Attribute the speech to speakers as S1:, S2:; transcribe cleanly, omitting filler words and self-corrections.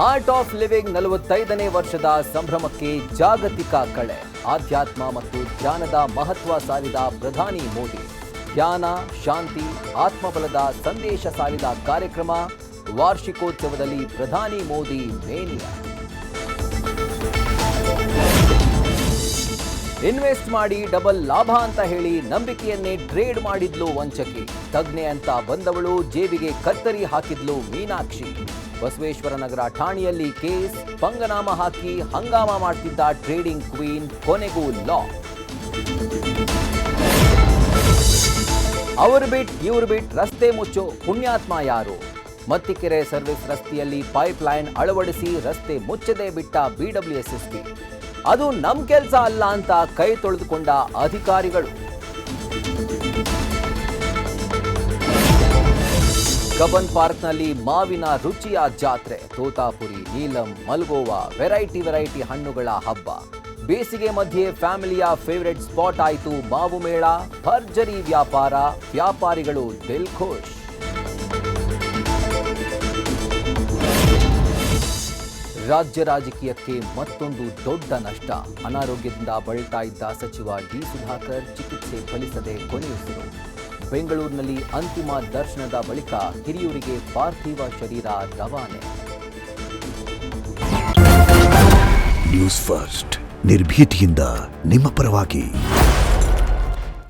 S1: Art of living 45ನೇ ವರ್ಷದ ಸಂಭ್ರಮಕ್ಕೆ ಜಾಗತಿಕ ಕಳೆ. ಆಧ್ಯಾತ್ಮ ಮತ್ತು ಧ್ಯಾನದ ಮಹತ್ವ ಸಾರಿದ ಪ್ರಧಾನಿ ಮೋದಿ. ಧ್ಯಾನ, ಶಾಂತಿ, ಆತ್ಮಬಲದ ಸಂದೇಶ ಸಾರಿದ ಕಾರ್ಯಕ್ರಮ. ವಾರ್ಷಿಕೋತ್ಸವದಲ್ಲಿ ಪ್ರಧಾನಿ ಮೋದಿ ಮೇನಿಯಾ. ಇನ್ವೆಸ್ಟ್ ಮಾಡಿ ಡಬಲ್ ಲಾಭ ಅಂತ ಹೇಳಿ ನಂಬಿಕೆಯನ್ನೇ ಟ್ರೇಡ್ ಮಾಡಿದ್ಲು ವಂಚಕಿ. ತಜ್ಞೆ ಅಂತ ಬಂದವಳು ಜೇಬಿಗೆ ಕತ್ತರಿ ಹಾಕಿದ್ಲು ಮೀನಾಕ್ಷಿ. ಬಸವೇಶ್ವರ ನಗರ ಠಾಣೆಯಲ್ಲಿ ಕೇಸ್. ಪಂಗನಾಮ ಹಾಕಿ ಹಂಗಾಮ ಮಾಡ್ತಿದ್ದ ಟ್ರೇಡಿಂಗ್ ಕ್ವೀನ್ ಕೊನೆಗೂ ಲಾಕ್. ಅವ್ರು ಬಿಟ್ ರಸ್ತೆ ಮುಚ್ಚೋ ಪುಣ್ಯಾತ್ಮ ಯಾರು? ಮತ್ತಿಕೆರೆ ಸರ್ವಿಸ್ ರಸ್ತೆಯಲ್ಲಿ ಪೈಪ್ ಲೈನ್ ಅಳವಡಿಸಿ ರಸ್ತೆ ಮುಚ್ಚದೆ ಬಿಟ್ಟ BWSSP. ಅದು ನಮ್ ಕೆಲಸ ಅಲ್ಲ ಅಂತ ಕೈ ತೊಳೆದುಕೊಂಡ ಅಧಿಕಾರಿಗಳು. ಕಬ್ಬನ್ ಪಾರ್ಕ್ನಲ್ಲಿ ಮಾವಿನ ರುಚಿಯ ಜಾತ್ರೆ. ತೋತಾಪುರಿ, ನೀಲಂ, ಮಲ್ಗೋವಾ, ವೆರೈಟಿ ಹಣ್ಣುಗಳ ಹಬ್ಬ. ಬೇಸಿಗೆ ಮಧ್ಯೆ ಫ್ಯಾಮಿಲಿಯ ಫೇವರೆಟ್ ಸ್ಪಾಟ್ ಆಯಿತು ಮಾವು ಮೇಳ. ಭರ್ಜರಿ ವ್ಯಾಪಾರ, ವ್ಯಾಪಾರಿಗಳು ದಿಲ್ ಖುಷ್. ರಾಜ್ಯ ರಾಜಕೀಯಕ್ಕೆ ಮತ್ತೊಂದು ದೊಡ್ಡ ನಷ್ಟ. ಅನಾರೋಗ್ಯದಿಂದ ಬಳಲ್ತಾ ಇದ್ದ ಸಚಿವ ಡಿ ಸುಧಾಕರ್ ಚಿಕಿತ್ಸೆ ಫಲಿಸದೆ ಕೊನೆಯುಸಿರು. ಬೆಂಗಳೂರಿನಲ್ಲಿ ಅಂತಿಮ ದರ್ಶನದ ಬಳಿಕ ಹಿರಿಯೂರಿಗೆ ಪಾರ್ಥಿವ ಶರೀರ ರವಾನೆ.
S2: ನ್ಯೂಸ್ ಫಸ್ಟ್ ನಿರ್ಭೀತಿಯಿಂದ ನಿಮ್ಮ ಪರವಾಗಿ.